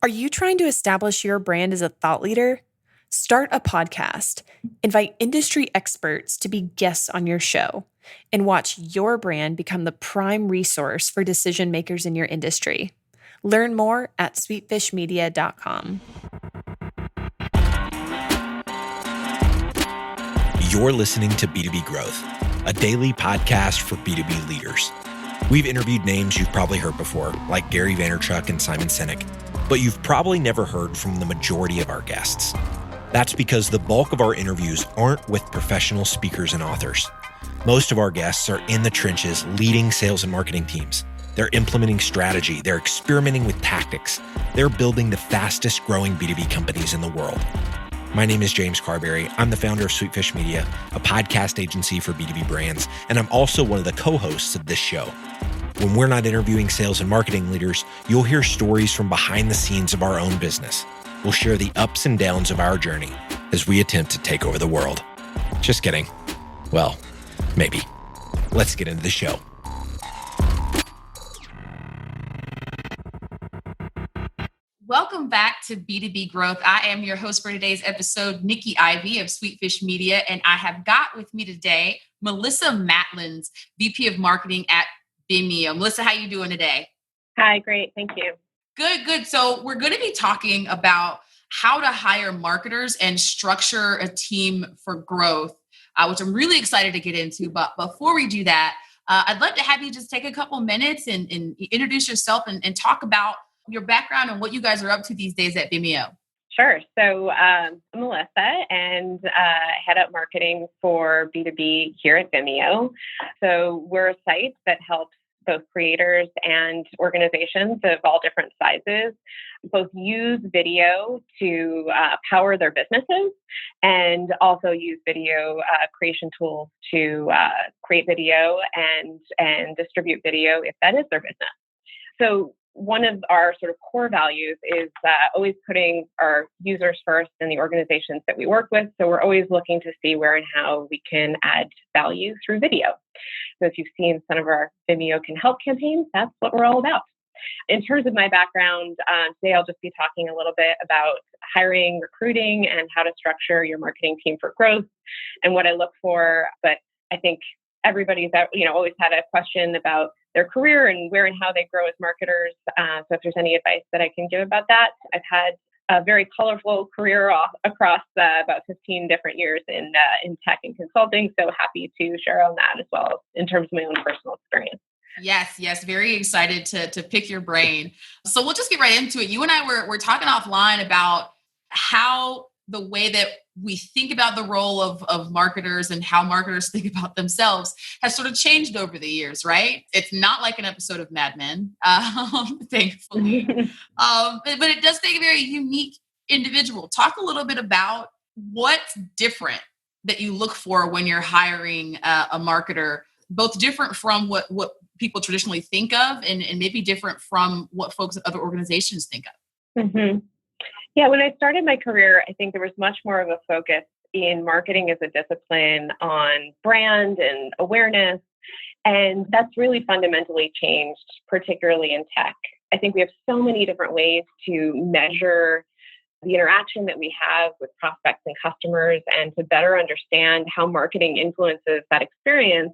Are you trying to establish your brand as a thought leader? Start a podcast, invite industry experts to be guests on your show, and watch your brand become the prime resource for decision makers in your industry. Learn more at sweetfishmedia.com. You're listening to B2B Growth, a daily podcast for B2B leaders. We've interviewed names you've probably heard before, like Gary Vaynerchuk and Simon Sinek, but you've probably never heard from the majority of our guests. That's because the bulk of our interviews aren't with professional speakers and authors. Most of our guests are in the trenches leading sales and marketing teams. They're implementing strategy. They're experimenting with tactics. They're building the fastest growing B2B companies in the world. My name is James Carberry. I'm the founder of Sweetfish Media, a podcast agency for B2B brands, and I'm also one of the co-hosts of this show. When we're not interviewing sales and marketing leaders, you'll hear stories from behind the scenes of our own business. We'll share the ups and downs of our journey as we attempt to take over the world. Just kidding. Well, maybe. Let's get into the show. Welcome back to B2B Growth. I am your host for today's episode, Nikki Ivy of Sweetfish Media, and I have got with me today Melissa Matlins, VP of Marketing at Vimeo. Melissa, how you doing today? Hi, great. Thank you. Good. So we're going to be talking about how to hire marketers and structure a team for growth, which I'm really excited to get into. But before we do that, I'd love to have you just take a couple minutes and introduce yourself and talk about your background and what you guys are up to these days at Vimeo. Sure. So I'm Melissa and head up marketing for B2B here at Vimeo. So we're a site that helps both creators and organizations of all different sizes both use video to power their businesses and also use video creation tools to create video and distribute video if that is their business. So one of our sort of core values is always putting our users first in the organizations that we work with. So we're always looking to see where and how we can add value through video. So if you've seen some of our Vimeo Can Help campaigns, that's what we're all about. In terms of my background, today I'll just be talking a little bit about hiring, recruiting, and how to structure your marketing team for growth and what I look for. But I think everybody's always had a question about their career and where and how they grow as marketers. So if there's any advice that I can give about that, I've had a very colorful career across about 15 different years in tech and consulting. So happy to share on that as well in terms of my own personal experience. Yes. Very excited to pick your brain. So we'll just get right into it. You and I were talking offline about how the way that we think about the role of marketers and how marketers think about themselves has sort of changed over the years, right? It's not like an episode of Mad Men, thankfully. But it does take a very unique individual. Talk a little bit about what's different that you look for when you're hiring a marketer, both different from what people traditionally think of and maybe different from what folks at other organizations think of. Mm-hmm. Yeah, when I started my career, I think there was much more of a focus in marketing as a discipline on brand and awareness. And that's really fundamentally changed, particularly in tech. I think we have so many different ways to measure the interaction that we have with prospects and customers and to better understand how marketing influences that experience,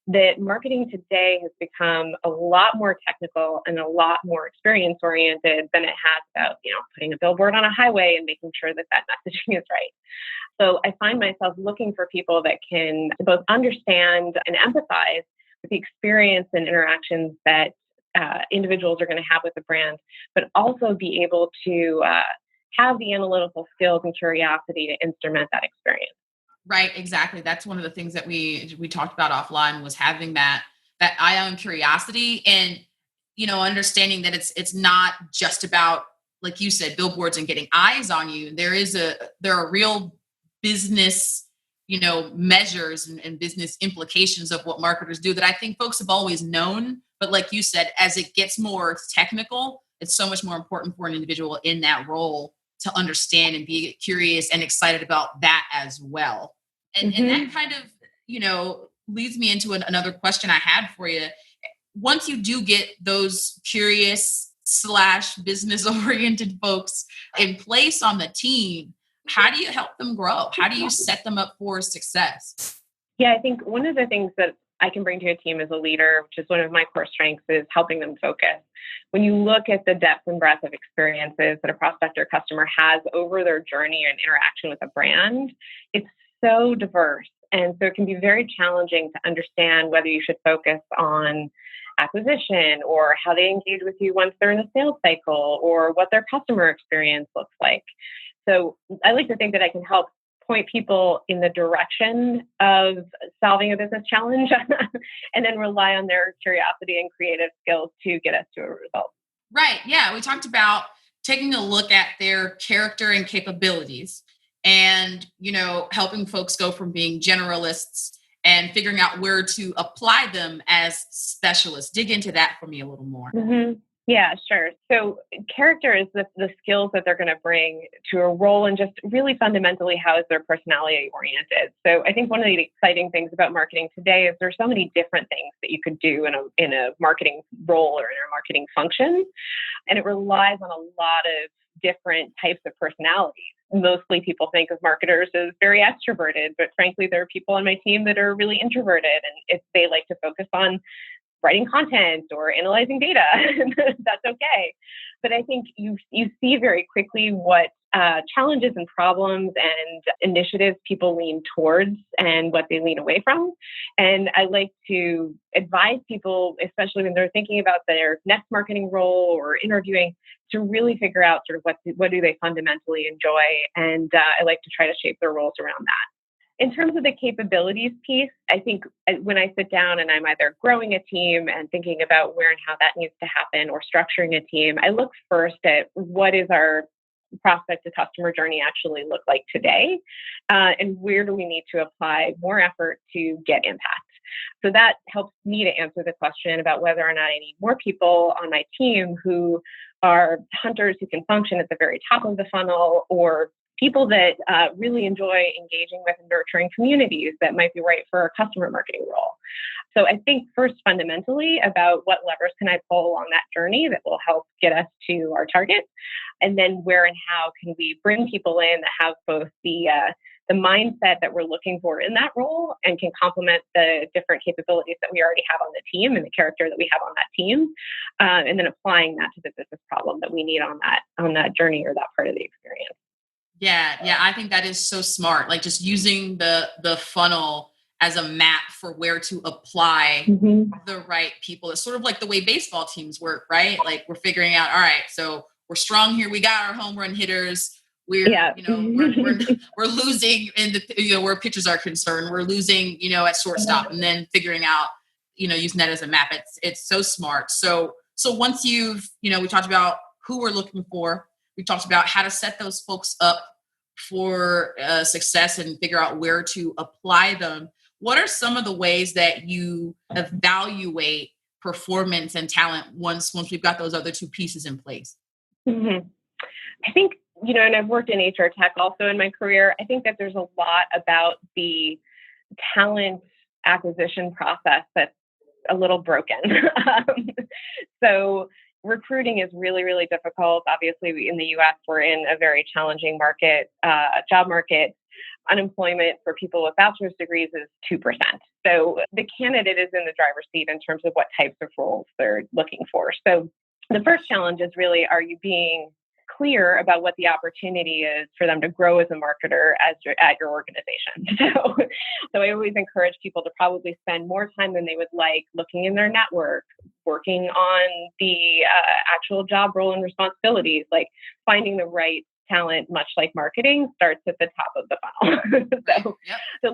that marketing today has become a lot more technical and a lot more experience oriented than it has about, putting a billboard on a highway and making sure that messaging is right. So I find myself looking for people that can both understand and empathize with the experience and interactions that individuals are going to have with the brand, but also be able to have the analytical skills and curiosity to instrument that experience. Right, exactly. That's one of the things that we talked about offline was having that eye on curiosity and, understanding that it's not just about, like you said, billboards and getting eyes on you. There are real business, measures and business implications of what marketers do that I think folks have always known. But like you said, as it gets more technical, it's so much more important for an individual in that role to understand and be curious and excited about that as well. And that kind of, leads me into another question I had for you. Once you do get those curious / business oriented folks in place on the team, how do you help them grow? How do you set them up for success? Yeah, I think one of the things that I can bring to a team as a leader, which is one of my core strengths, is helping them focus. When you look at the depth and breadth of experiences that a prospect or customer has over their journey and interaction with a brand, it's so diverse. And so it can be very challenging to understand whether you should focus on acquisition or how they engage with you once they're in the sales cycle or what their customer experience looks like. So I like to think that I can help point people in the direction of solving a business challenge and then rely on their curiosity and creative skills to get us to a result. Right. Yeah. We talked about taking a look at their character and capabilities and, helping folks go from being generalists and figuring out where to apply them as specialists. Dig into that for me a little more. Mm-hmm. Yeah, sure. So character is the skills that they're going to bring to a role, and just really fundamentally, how is their personality oriented? So I think one of the exciting things about marketing today is there's so many different things that you could do in a marketing role or in a marketing function. And it relies on a lot of different types of personalities. Mostly people think of marketers as very extroverted, but frankly, there are people on my team that are really introverted, and if they like to focus on writing content or analyzing data, that's okay. But I think you see very quickly what challenges and problems and initiatives people lean towards and what they lean away from. And I like to advise people, especially when they're thinking about their next marketing role or interviewing, to really figure out sort of what do they fundamentally enjoy. And I like to try to shape their roles around that. In terms of the capabilities piece, I think when I sit down and I'm either growing a team and thinking about where and how that needs to happen or structuring a team, I look first at what is our prospect to customer journey actually look like today, and where do we need to apply more effort to get impact. So that helps me to answer the question about whether or not I need more people on my team who are hunters who can function at the very top of the funnel, or people that really enjoy engaging with and nurturing communities that might be right for a customer marketing role. So I think first fundamentally about what levers can I pull along that journey that will help get us to our target, and then where and how can we bring people in that have both the mindset that we're looking for in that role and can complement the different capabilities that we already have on the team and the character that we have on that team, and then applying that to the business problem that we need on that journey or that part of the experience. Yeah. I think that is so smart. Like just using the funnel as a map for where to apply the right people. It's sort of like the way baseball teams work, right? Like we're figuring out, all right, so we're strong here. We got our home run hitters. We're losing in the, where pitchers are concerned. We're losing, at shortstop, and then figuring out, using that as a map. It's so smart. So once you've, we talked about who we're looking for. We talked about how to set those folks up for success and figure out where to apply them. What are some of the ways that you evaluate performance and talent once we've got those other two pieces in place? Mm-hmm. I think, and I've worked in HR tech also in my career. I think that there's a lot about the talent acquisition process that's a little broken. So recruiting is really, really difficult. Obviously, in the U.S., we're in a very challenging market, job market. Unemployment for people with bachelor's degrees is 2%. So the candidate is in the driver's seat in terms of what types of roles they're looking for. So the first challenge is really, are you being clear about what the opportunity is for them to grow as a marketer at your organization? So I always encourage people to probably spend more time than they would like looking in their network, working on the actual job role and responsibilities, like finding the right talent, much like marketing, starts at the top of the funnel. So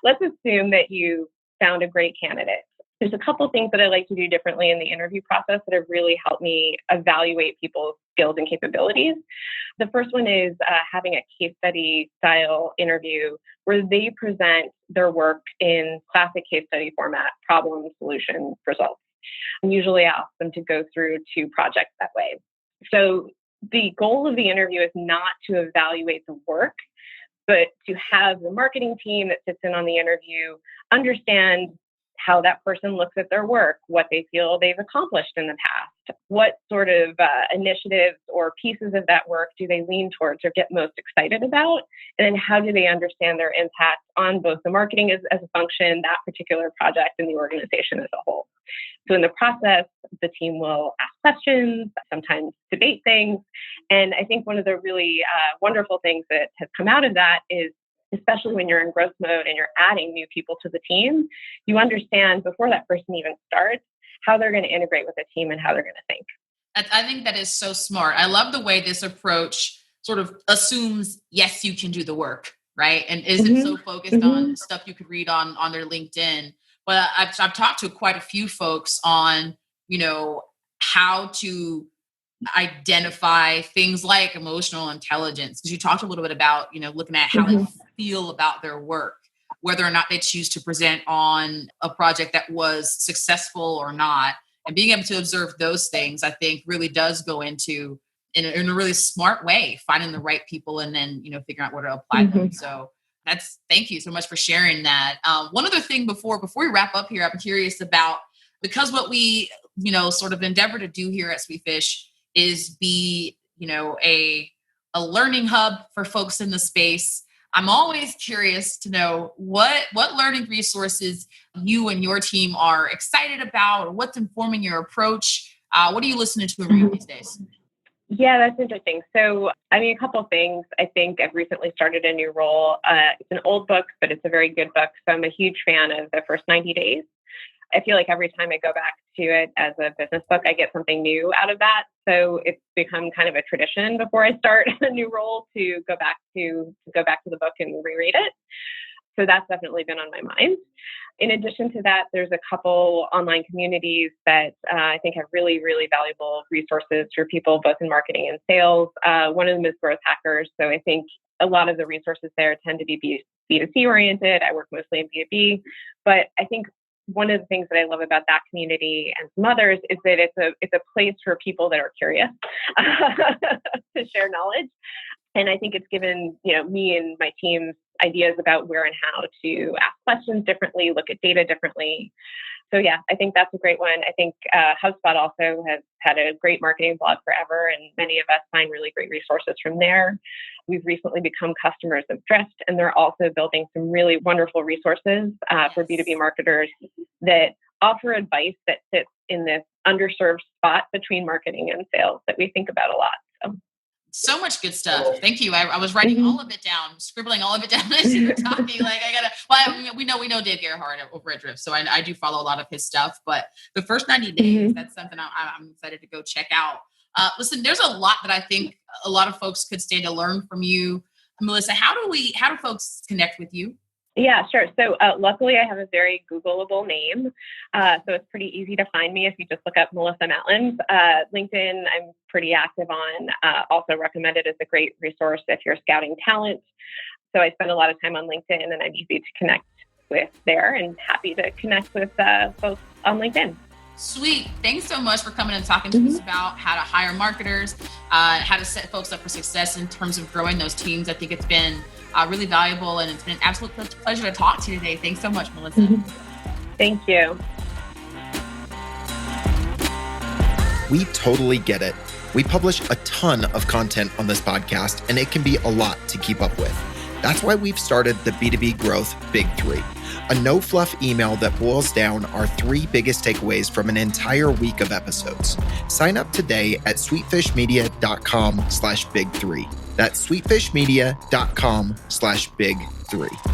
let's assume that you found a great candidate. There's a couple of things that I like to do differently in the interview process that have really helped me evaluate people's skills and capabilities. The first one is having a case study style interview where they present their work in classic case study format, problem, solution, results. And usually I ask them to go through 2 projects that way. So the goal of the interview is not to evaluate the work, but to have the marketing team that sits in on the interview understand how that person looks at their work, what they feel they've accomplished in the past, what sort of initiatives or pieces of that work do they lean towards or get most excited about, and then how do they understand their impact on both the marketing as a function, that particular project, and the organization as a whole. So in the process, the team will ask questions, sometimes debate things. And I think one of the really wonderful things that has come out of that is, especially when you're in growth mode and you're adding new people to the team, you understand before that person even starts how they're going to integrate with the team and how they're going to think. I think that is so smart. I love the way this approach sort of assumes, yes, you can do the work, right? And isn't so focused on stuff you could read on their LinkedIn. But I've talked to quite a few folks on, how to identify things like emotional intelligence, because you talked a little bit about, looking at how they feel about their work, whether or not they choose to present on a project that was successful or not, and being able to observe those things, I think really does go into, in a really smart way, finding the right people and then, figuring out where to apply them. So thank you so much for sharing that. One other thing before we wrap up here, I'm curious about, because what we, sort of endeavor to do here at Sweetfish is be, a learning hub for folks in the space. I'm always curious to know what learning resources you and your team are excited about, or what's informing your approach. What are you listening to and reading these days? Yeah, that's interesting. So, a couple of things. I think I've recently started a new role. It's an old book, but it's a very good book. So I'm a huge fan of The First 90 Days. I feel like every time I go back to it as a business book, I get something new out of that. So it's become kind of a tradition before I start a new role to go back to the book and reread it. So that's definitely been on my mind. In addition to that, there's a couple online communities that I think have really, really valuable resources for people both in marketing and sales. One of them is Growth Hackers. So I think a lot of the resources there tend to be B2C oriented. I work mostly in B2B, but I think one of the things that I love about that community and some others is that it's a place for people that are curious to share knowledge. And I think it's given, me and my team ideas about where and how to ask questions differently, look at data differently. So yeah, I think that's a great one. I think HubSpot also has had a great marketing blog forever, and many of us find really great resources from there. We've recently become customers of Drift, and they're also building some really wonderful resources for B2B marketers that offer advice that sits in this underserved spot between marketing and sales that we think about a lot. So much good stuff. Thank you. I was writing all of it down, scribbling all of it down as you were talking. We know Dave Gerhardt over at Drift, so I do follow a lot of his stuff. But the first 90 days, that's something I'm excited to go check out. Listen, there's a lot that I think a lot of folks could stand to learn from you, Melissa. How do folks connect with you? Yeah, sure. So luckily I have a very Googleable name. So it's pretty easy to find me if you just look up Melissa Matlins. LinkedIn, I'm pretty active on, also recommended as a great resource if you're scouting talent. So I spend a lot of time on LinkedIn, and I'm easy to connect with there, and happy to connect with folks on LinkedIn. Sweet. Thanks so much for coming and talking to us about how to hire marketers, how to set folks up for success in terms of growing those teams. I think it's been really valuable, and it's been an absolute pleasure to talk to you today. Thanks so much, Melissa. Thank you. We totally get it. We publish a ton of content on this podcast, and it can be a lot to keep up with. That's why we've started the B2B Growth Big Three, a no-fluff email that boils down our 3 biggest takeaways from an entire week of episodes. Sign up today at sweetfishmedia.com/big3. That's sweetfishmedia.com/big3.